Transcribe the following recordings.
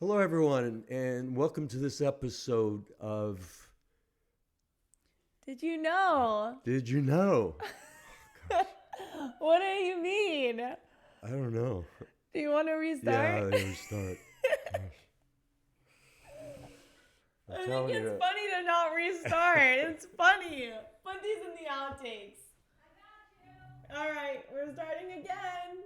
Hello, everyone, and welcome to this episode of Did you know? Did You Know? Gosh, What do you mean? I don't know. Do you want to Yeah, restart? they restart. Gosh, I'm I think telling it's you. funny to not restart. It's funny. Put these in the outtakes. All right, we're starting again.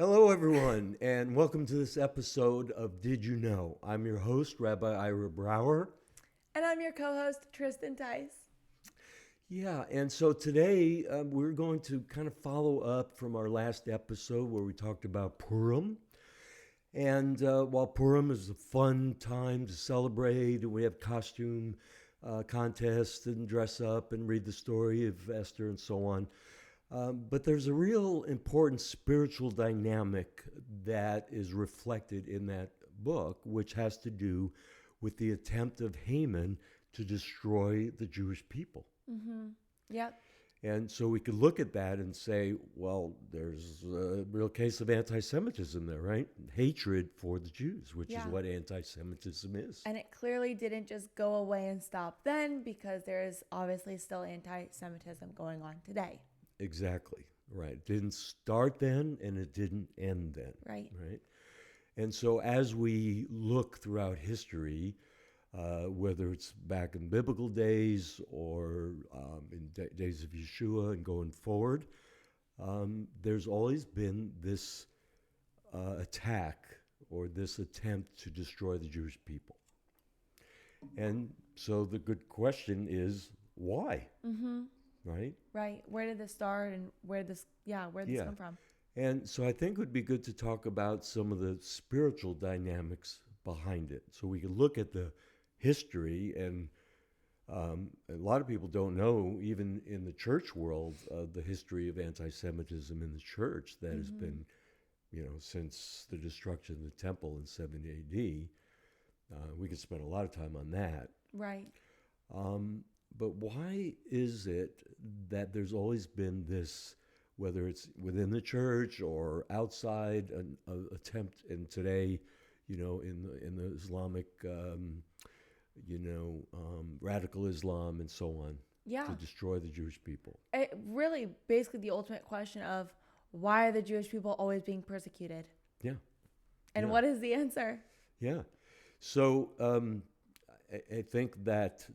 Hello, everyone, and welcome to this episode of Did You Know? I'm your host, Rabbi Ira Brower. And I'm your co-host, Trysten Tice. Yeah, and so today we're going to kind of follow up from our last episode where we talked about Purim. And while Purim is a fun time to celebrate, and we have costume contests and dress up and read the story of Esther and so on. But there's a real important spiritual dynamic that is reflected in that book, which has to do with the attempt of Haman to destroy the Jewish people. Yep. And so we could look at that and say, well, there's a real case of anti-Semitism there, right? Hatred for the Jews, which is Yeah. what anti-Semitism is. And it clearly didn't just go away and stop then because there is obviously still anti-Semitism going on today. Exactly, right. It didn't start then and it didn't end then. Right. Right. And so as we look throughout history, whether it's back in biblical days or in days of Yeshua and going forward, there's always been this attack or this attempt to destroy the Jewish people. And so the good question is why? Right? Right. Where did this start and where did this Yeah. come from? And so I think it would be good to talk about some of the spiritual dynamics behind it. So we could look at the history, and a lot of people don't know, even in the church world, the history of anti-Semitism in the church that has been, since the destruction of the temple in 70 AD. We could spend a lot of time on that. Right. But why is it that there's always been this, whether it's within the church or outside, an attempt, and today, in the Islamic, radical Islam and so on, Yeah. to destroy the Jewish people? It really basically the ultimate question of why are the Jewish people always being persecuted? Yeah, And Yeah. what is the answer? yeah. So I think that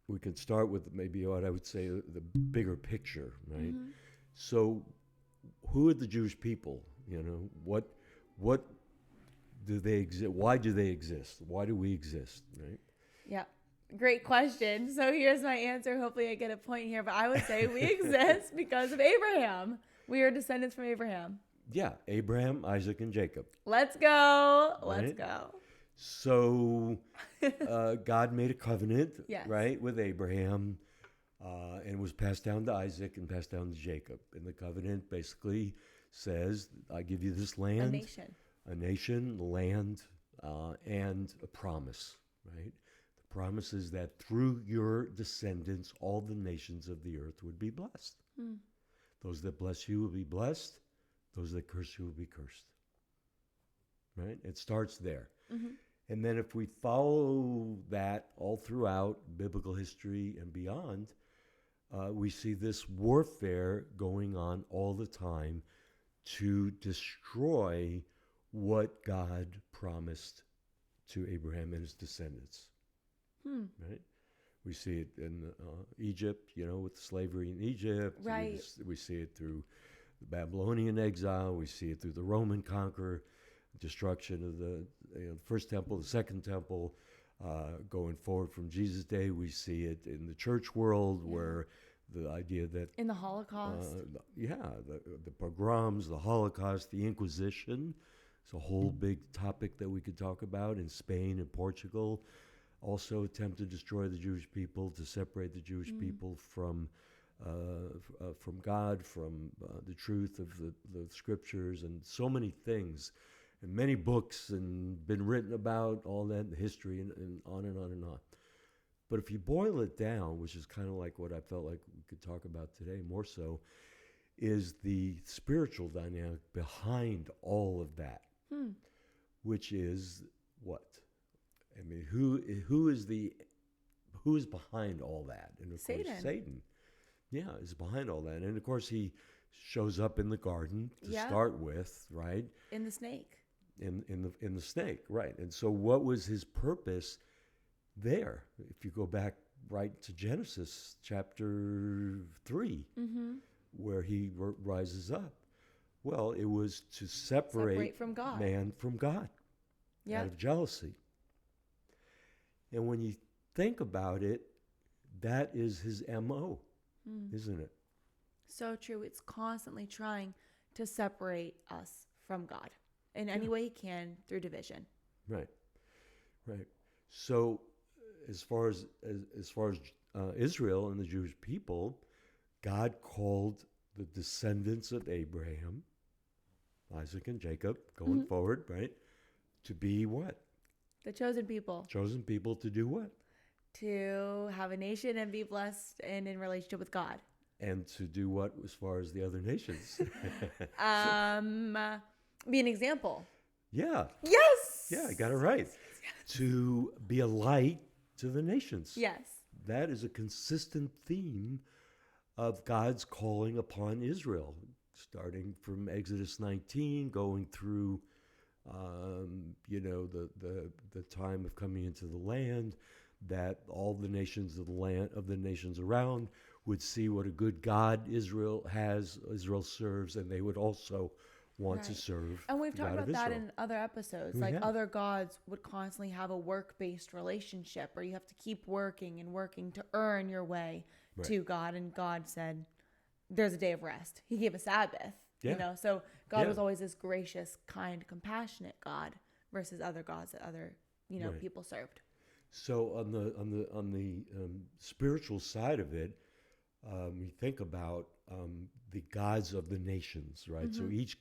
we could start with maybe what I would say the bigger picture, right? So, who are the Jewish people? What do they exist? Why do they exist? Why do we exist? Right? Yeah. Great question. So here's my answer. Hopefully I get a point here, but I would say we exist because of Abraham. We are descendants from Abraham. Yeah, Abraham, Isaac, and Jacob. Let's go. Let's Right. go. So, God made a covenant, Yes. right, with Abraham, and it was passed down to Isaac and passed down to Jacob. And the covenant basically says, "I give you this land." A nation, land, and a promise, right? The promise is that through your descendants, all the nations of the earth would be blessed. Those that bless you will be blessed. Those that curse you will be cursed. Right? It starts there. And then if we follow that all throughout biblical history and beyond, we see this warfare going on all the time to destroy what God promised to Abraham and his descendants. Right? We see it in Egypt, with slavery in Egypt. Right. We see it through the Babylonian exile. We see it through the Roman conquer, destruction of the first temple, the second temple. Going forward from Jesus' day, we see it in the church world where the idea that In the Holocaust. the pogroms, the Holocaust, the Inquisition. It's a whole big topic that we could talk about. In Spain and Portugal, also attempt to destroy the Jewish people, to separate the Jewish people from God, from the truth of the scriptures, and so many things, and many books, and been written about all that history, and on and on and on. But if you boil it down, which is kind of like what I felt like we could talk about today more so, is the spiritual dynamic behind all of that. which is what? I mean, who is behind all that? And of course, Satan. Yeah, is behind all that. And of course, he shows up in the garden to start with, right? In the snake. In the snake, right? And so, what was his purpose there? If you go back right to Genesis chapter 3, where he rises up, well, it was to separate from God. Man from God out of jealousy. And when you think about it, that is his MO, isn't it? So true. It's constantly trying to separate us from God in any way he can through division. Right. So, as far as Israel and the Jewish people, God called the descendants of Abraham, Isaac and Jacob, going forward, right, to be what? The chosen people. Chosen people to do what? To have a nation and be blessed and in relationship with God. And to do what as far as the other nations? Be an example. Yeah. Yes. Yeah, I got it right. Yes. To be a light to the nations. Yes. That is a consistent theme of God's calling upon Israel, starting from Exodus 19, going through, the time of coming into the land, that all the nations of the nations around would see what a good God Israel serves, and they would also want to serve. And we've talked about that in other episodes. Like other gods would constantly have a work-based relationship where you have to keep working and working to earn your way to God. And God said, there's a day of rest. He gave a Sabbath, so God was always this gracious, kind, compassionate God versus other gods that other, people served. So on the spiritual side of it, we think about the gods of the nations, right? So each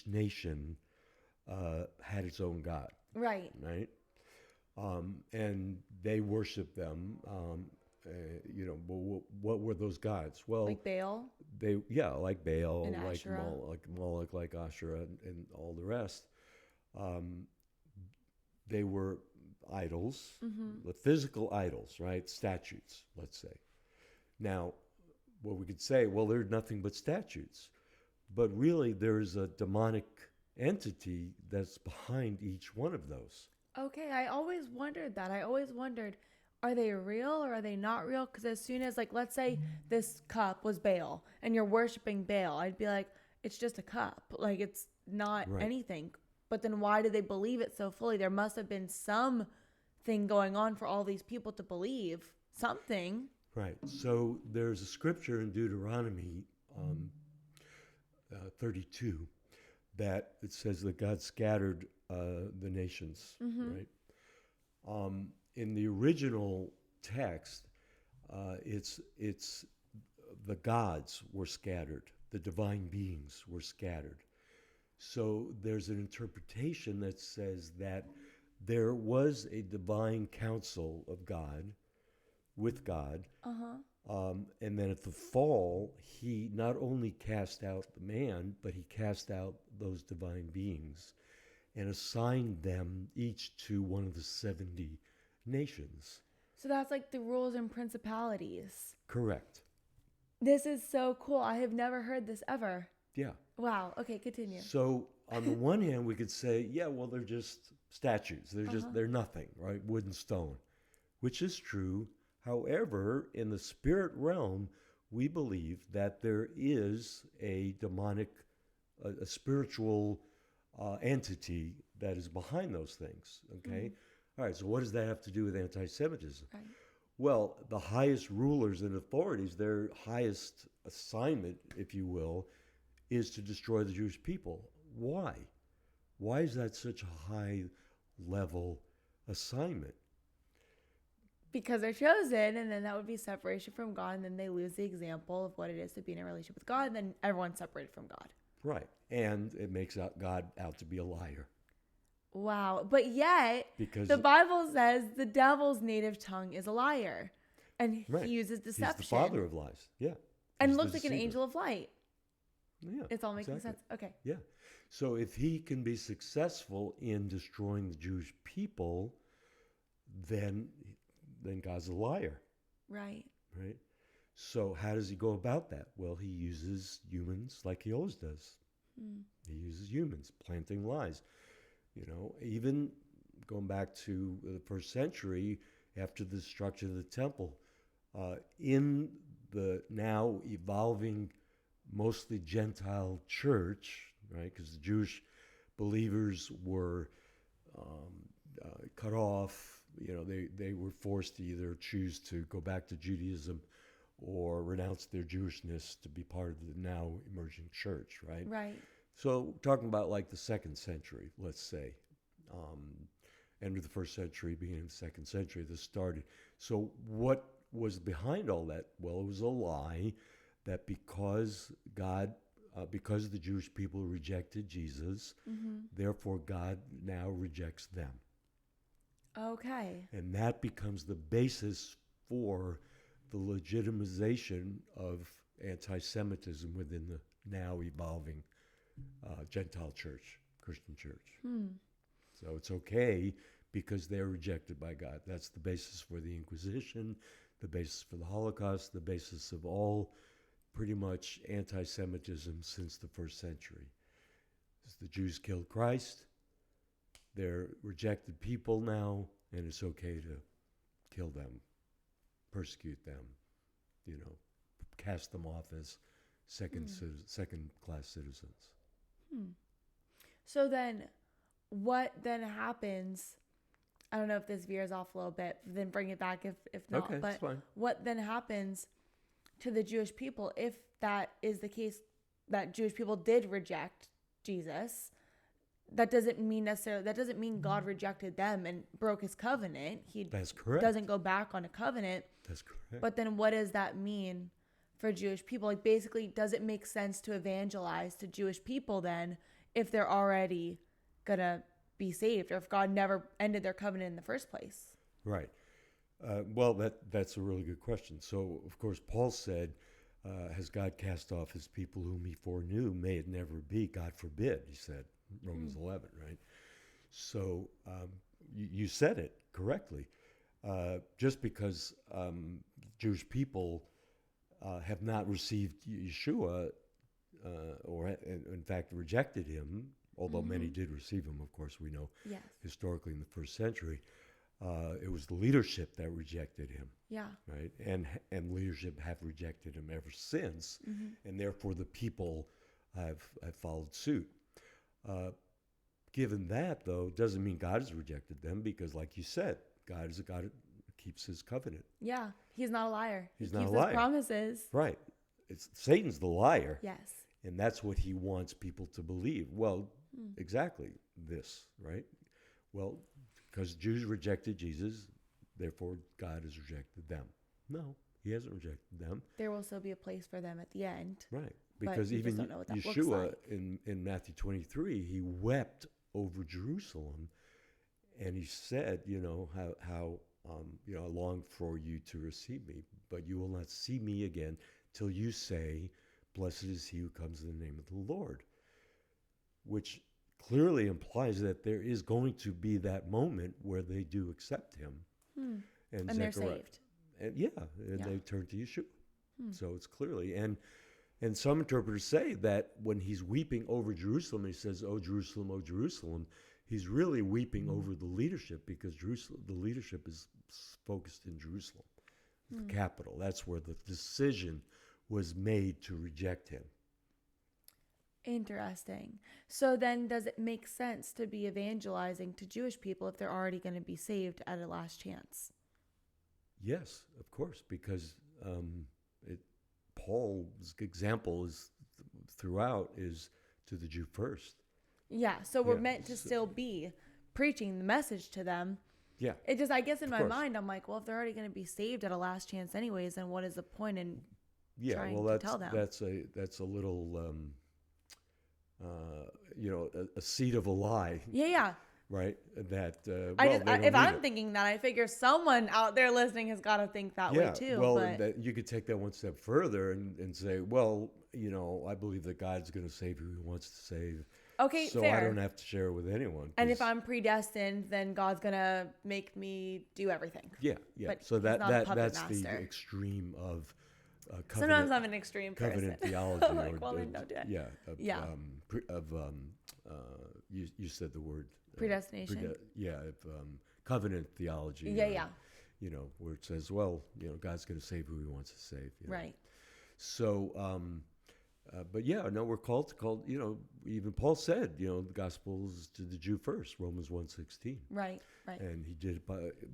nation had its own god, right? And they worship them. What were those gods? Well, like Baal. Like Baal, and like Moloch, like Asherah, and all the rest. They were idols, the physical idols, right? Statues, let's say. Now, what we could say, well, they're nothing but statues. But really, there's a demonic entity that's behind each one of those. Okay, I always wondered that. Are they real or are they not real? Because as soon as, let's say this cup was Baal and you're worshiping Baal, I'd be like, it's just a cup. It's not anything. But then why do they believe it so fully? There must have been something going on for all these people to believe something. Right. So there's a scripture in Deuteronomy 32 that it says that God scattered the nations, right? In the original text, it's the gods were scattered, the divine beings were scattered. So there's an interpretation that says that there was a divine council of God, with God, and then at the fall, he not only cast out the man, but he cast out those divine beings and assigned them each to one of the 70 nations. So that's like the rules and principalities. Correct. This is so cool. I have never heard this ever. Yeah. Wow. Okay, continue. So on the one hand, we could say, they're just statues. They're nothing, right? Wood and stone, which is true. However, in the spirit realm, we believe that there is a demonic, a spiritual entity that is behind those things, okay? All right, so what does that have to do with anti-Semitism? Right. Well, the highest rulers and authorities, their highest assignment, if you will, is to destroy the Jewish people. Why? Why is that such a high-level assignment? Because they're chosen, and then that would be separation from God, and then they lose the example of what it is to be in a relationship with God, and then everyone's separated from God. Right, and it makes God out to be a liar. Wow, but yet, because the Bible says the devil's native tongue is a liar, and he uses deception. He's the father of lies, and looks like an angel of light. Yeah, it's all making sense. Okay. Yeah, So if he can be successful in destroying the Jewish people, then God's a liar, Right. right? So how does he go about that? Well, he uses humans like he always does. He uses humans, planting lies. Even going back to the first century, after the destruction of the temple, in the now evolving, mostly Gentile church, right? Because the Jewish believers were cut off. They were forced to either choose to go back to Judaism or renounce their Jewishness to be part of the now emerging church, right? Right. So talking about like the second century, let's say, end of the first century, beginning of the second century, this started. So what was behind all that? Well, it was a lie that because the Jewish people rejected Jesus, therefore God now rejects them. Okay. And that becomes the basis for the legitimization of anti-Semitism within the now evolving Gentile church, Christian church. So it's okay because they're rejected by God. That's the basis for the Inquisition, the basis for the Holocaust, the basis of all pretty much anti-Semitism since the first century. The Jews killed Christ. They're rejected people now, and it's okay to kill them, persecute them, cast them off as second-class citizens. So then, what then happens? I don't know if this veers off a little bit, then bring it back if not. Okay, but that's fine. What then happens to the Jewish people if that is the case, that Jewish people did reject Jesus? That doesn't mean God rejected them and broke his covenant. That's correct. Doesn't go back on a covenant. That's correct. But then what does that mean for Jewish people? Like, basically, does it make sense to evangelize to Jewish people then if they're already going to be saved, or if God never ended their covenant in the first place? Right. Well, that's a really good question. So, of course, Paul said, has God cast off his people whom he foreknew? May it never be. God forbid, he said, Romans 11, right? So you said it correctly. Just because Jewish people have not received Yeshua or in fact rejected him, although many did receive him, of course, we know historically in the first century, it was the leadership that rejected him. Yeah. Right? And leadership have rejected him ever since, and therefore the people have followed suit. Given that, though, doesn't mean God has rejected them, because, like you said, God is a God who keeps his covenant. Yeah, he's not a liar. He's he not keeps a liar. His promises. Right. Satan's the liar. Yes. And that's what he wants people to believe. Well, exactly this, right? Well, because Jews rejected Jesus, therefore God has rejected them. No, he hasn't rejected them. There will still be a place for them at the end. Right. Because even Yeshua in Matthew 23, he wept over Jerusalem, and he said, how I long for you to receive me, but you will not see me again till you say, blessed is he who comes in the name of the Lord, which clearly implies that there is going to be that moment where they do accept him. And they're saved. And they turn to Yeshua. So it's clearly, and some interpreters say that when he's weeping over Jerusalem, he says, oh, Jerusalem, he's really weeping over the leadership, because the leadership is focused in Jerusalem, the capital. That's where the decision was made to reject him. Interesting. So then does it make sense to be evangelizing to Jewish people if they're already going to be saved at a last chance? Yes, of course, because Paul's example is throughout is to the Jew first. Yeah, so we're meant to still be preaching the message to them. Yeah. It just, I guess in my mind, I'm like, well, if they're already going to be saved at a last chance anyways, then what is the point in trying to tell them? That's a little, a seed of a lie. Yeah. Right? That, if I'm thinking that, I figure someone out there listening has got to think that way too. Well, that you could take that one step further and say, well, I believe that God's going to save who he wants to save. Okay, so fair. I don't have to share it with anyone. And if I'm predestined, then God's gonna make me do everything. Yeah. But So that's the extreme of covenant. Sometimes I'm an extreme person. Covenant theology. Like, well, then don't do it. Yeah. You said the word predestination. Covenant theology. Yeah. Where it says, well, God's going to save who He wants to save. Right. So, but we're called. Even Paul said, the gospel is to the Jew first, Romans 1:16. Right. And he did it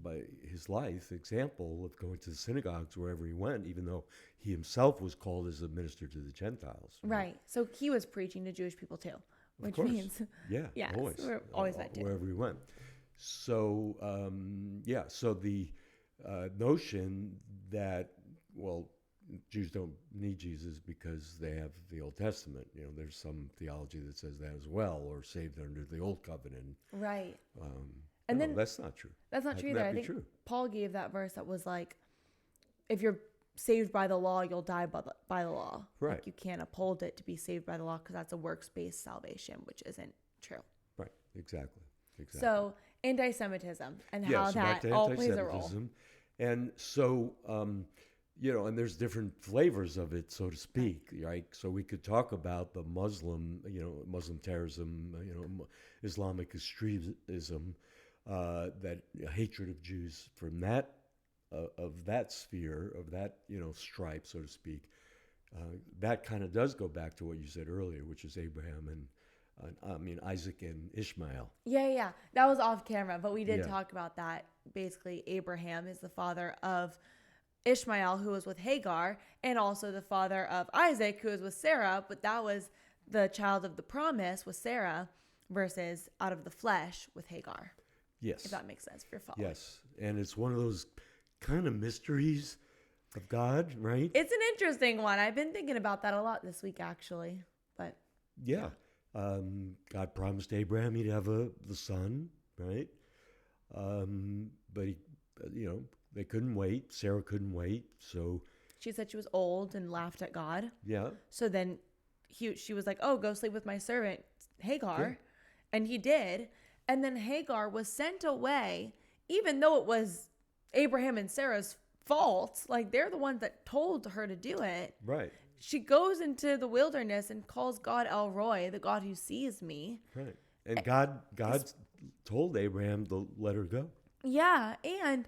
by his life example of going to the synagogues wherever he went, even though he himself was called as a minister to the Gentiles. Right. So he was preaching to Jewish people too, which means always. We're always that too. Wherever he went. So so the notion that Jews don't need Jesus because they have the Old Testament. There's some theology that says that as well, or saved under the Old Covenant. Right. And then that's not true. That's not true either. I think Paul gave that verse that was like, if you're saved by the law, you'll die by the law. Right. Like you can't uphold it to be saved by the law because that's a works-based salvation, which isn't true. Right. Exactly. So anti-Semitism and how that all plays a role. And so, and there's different flavors of it, so to speak, right? So we could talk about the Muslim terrorism, Islamic extremism, that hatred of Jews from that sphere, of that stripe, so to speak. That kind of does go back to what you said earlier, which is Abraham and Isaac and Ishmael. Yeah. That was off camera, but we did talk about that. Basically, Abraham is the father of Ishmael, who was with Hagar, and also the father of Isaac, who was with Sarah, but that was the child of the promise with Sarah versus out of the flesh with Hagar. Yes. If that makes sense, if you're following. Yes. And it's one of those kind of mysteries of God, right? It's an interesting one. I've been thinking about that a lot this week, actually. But yeah. God promised Abraham he'd have the son, right? But he, they couldn't wait. Sarah couldn't wait, so she said she was old and laughed at God. Yeah. So then she was like, "Oh, go sleep with my servant Hagar," and he did. And then Hagar was sent away, even though it was Abraham and Sarah's fault. Like they're the ones that told her to do it. Right. She goes into the wilderness and calls God El Roy, the God who sees me. Right. And God told Abraham to let her go. Yeah. And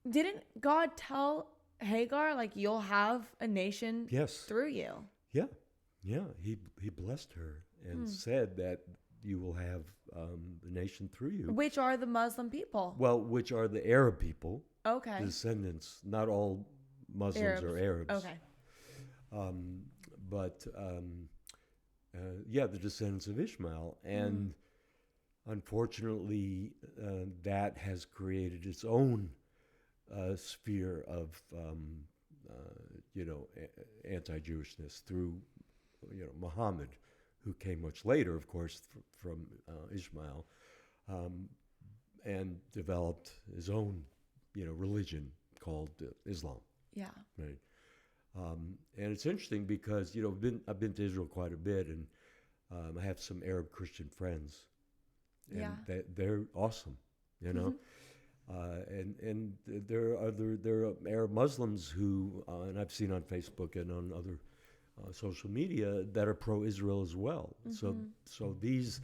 didn't God tell Hagar, like, you'll have a nation through you? Yeah. Yeah. He blessed her and said that you will have a nation through you. Which are the Muslim people? Well, which are the Arab people. Okay. The descendants. Not all Muslims are Arabs. Okay. The descendants of Ishmael. And unfortunately, that has created its own sphere of, anti-Jewishness through, Muhammad, who came much later, of course, from Ishmael, and developed his own, religion called Islam. Yeah. Right. And it's interesting because, I've been to Israel quite a bit, and I have some Arab Christian friends, and they're awesome, and there are Arab Muslims who, and I've seen on Facebook and on other social media, that are pro-Israel as well. So these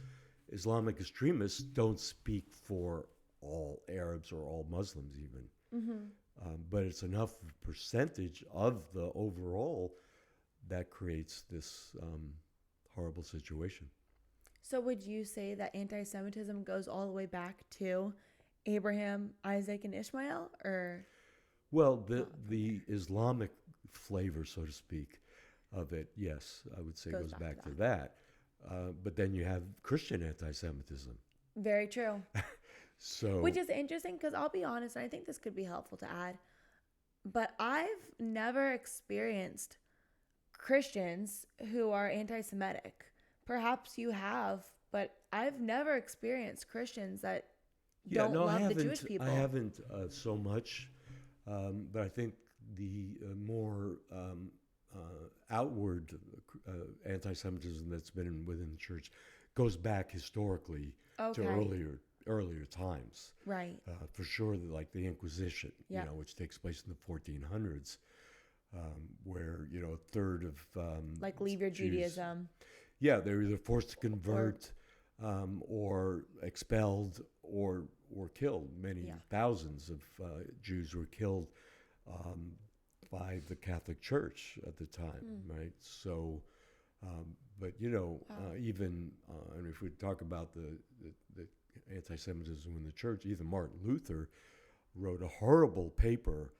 Islamic extremists don't speak for all Arabs or all Muslims even. But it's enough percentage of the overall that creates this horrible situation. So would you say that anti-Semitism goes all the way back to Abraham, Isaac, and Ishmael, or? Well, the Islamic flavor, so to speak, of it, yes, I would say goes back to that. But then you have Christian anti-Semitism. Very true. So, which is interesting because I'll be honest, and I think this could be helpful to add, but I've never experienced Christians who are anti-Semitic. Perhaps you have, but I've never experienced Christians that don't love the Jewish people. I haven't so much, but I think the more outward anti-Semitism that's been within the church goes back historically to earlier times. Right. For sure, like the Inquisition, Yeah. which takes place in the 1400s, where a third of Like leave your Jews, Judaism. yeah, they're either forced to convert or expelled or killed. Many thousands of Jews were killed by the Catholic Church at the time, right? So, but even and if we talk about the anti-Semitism in the church, even Martin Luther wrote a horrible paper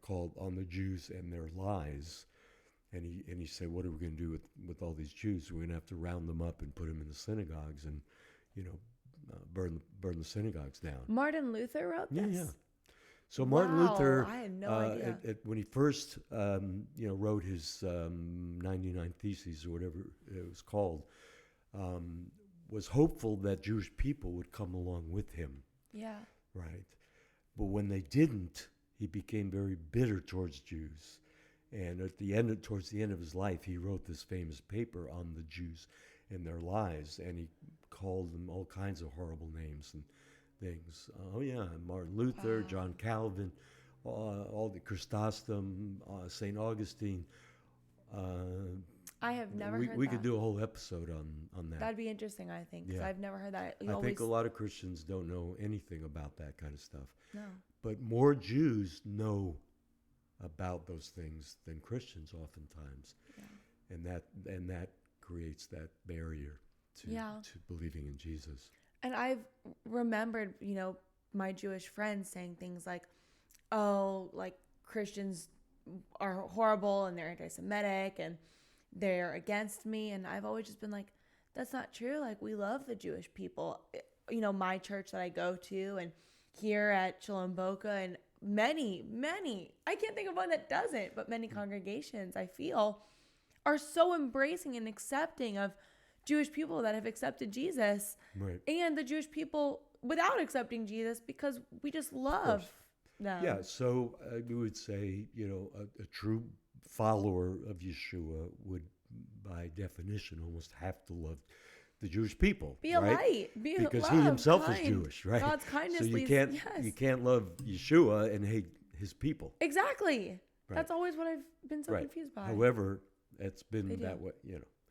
called "On the Jews and Their Lies." And he said, what are we going to do with all these Jews? We're going to have to round them up and put them in the synagogues and, burn the synagogues down. Martin Luther wrote this? Yeah. So Martin Luther, I had no idea. When he first, wrote his 99 Theses or whatever it was called, was hopeful that Jewish people would come along with him. Yeah. Right. But when they didn't, he became very bitter towards Jews. And towards the end of his life, he wrote this famous paper on the Jews and their lies, and he called them all kinds of horrible names and things. Martin Luther, John Calvin, all the Chrysostom, St. Augustine. I have never heard that. We could do a whole episode on that. That'd be interesting, I think, because I've never heard that. I think a lot of Christians don't know anything about that kind of stuff. No. But more Jews know about those things than Christians oftentimes, and that creates that barrier to believing in Jesus. And I've remembered, my Jewish friends saying things like, "Oh, like Christians are horrible and they're anti-Semitic and they're against me," and I've always just been like, "That's not true. Like we love the Jewish people." My church that I go to, and here at Shalom Boca, and many, I can't think of one that doesn't, but many congregations I feel are so embracing and accepting of Jewish people that have accepted Jesus, right, and the Jewish people without accepting Jesus, because we just love them. Yeah, so we would say, a true follower of Yeshua would, by definition, almost have to love the Jewish people. Be a light. Because he himself is Jewish, right? God's kindness. So you can't love Yeshua and hate his people. Exactly. Right. That's always what I've been so confused by. However, it's been that way,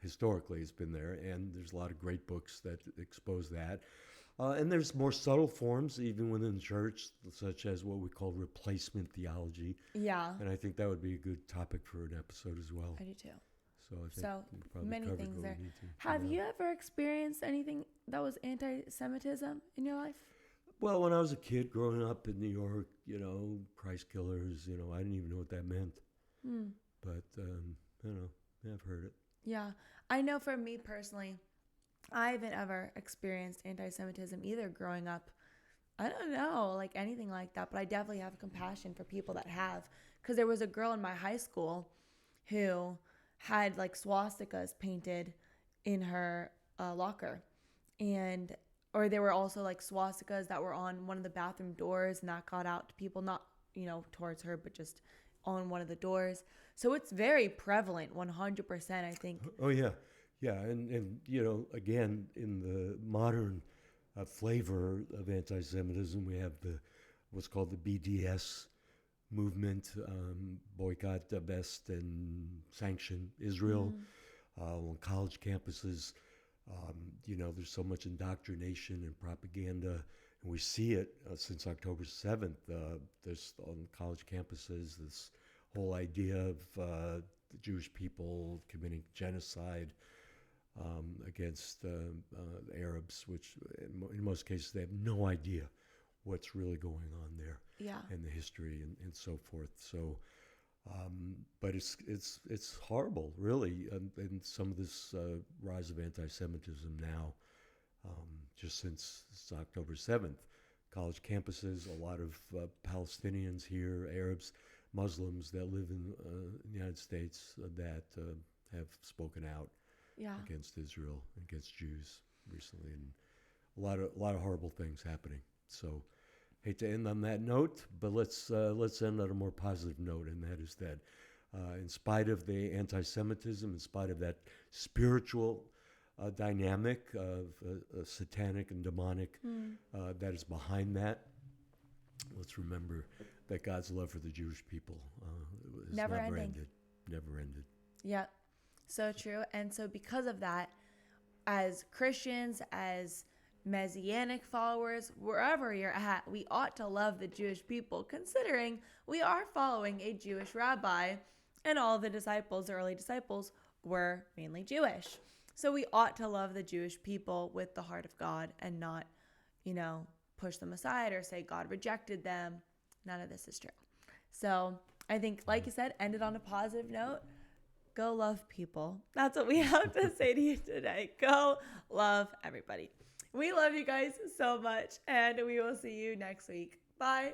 historically it's been there, and there's a lot of great books that expose that. And there's more subtle forms even within the church, such as what we call replacement theology. Yeah. And I think that would be a good topic for an episode as well. I do too. So I think we probably many covered things what there. we need to. Have you ever experienced anything that was anti-Semitism in your life? Well, when I was a kid growing up in New York, Christ killers, I didn't even know what that meant. But, I've heard it. Yeah. I know for me personally, I haven't ever experienced anti-Semitism either growing up. I don't know, like anything like that, but I definitely have compassion for people that have. Because there was a girl in my high school who had like swastikas painted in her locker, or there were also like swastikas that were on one of the bathroom doors, and that got out to people, not towards her, but just on one of the doors. So it's very prevalent, 100%, I think. Oh yeah, and again, in the modern flavor of anti-Semitism, we have what's called the BDS movement, boycott, divest, and sanction Israel. On college campuses, there's so much indoctrination and propaganda, and we see it since October 7th. There's on college campuses this whole idea of the Jewish people committing genocide against the Arabs, which in most cases they have no idea what's really going on there, and the history and so forth. So, but it's horrible, really, and some of this rise of anti-Semitism now, just since October 7th. College campuses, a lot of Palestinians here, Arabs, Muslims that live in the United States that have spoken out against Israel, against Jews recently, and a lot of horrible things happening. So, hate to end on that note, but let's end on a more positive note, and that is that in spite of the anti-Semitism, in spite of that spiritual dynamic of satanic and demonic that is behind that. Let's remember that God's love for the Jewish people is never ended. Never ended. Yeah, so true. And so because of that, as Christians, as Messianic followers, wherever you're at, we ought to love the Jewish people, considering we are following a Jewish rabbi, and all the disciples, the early disciples, were mainly Jewish. So we ought to love the Jewish people with the heart of God and not, push them aside or say God rejected them. None of this is true. So I think, like you said, end it on a positive note. Go love people. That's what we have to say to you today. Go love everybody. We love you guys so much, and we will see you next week. Bye.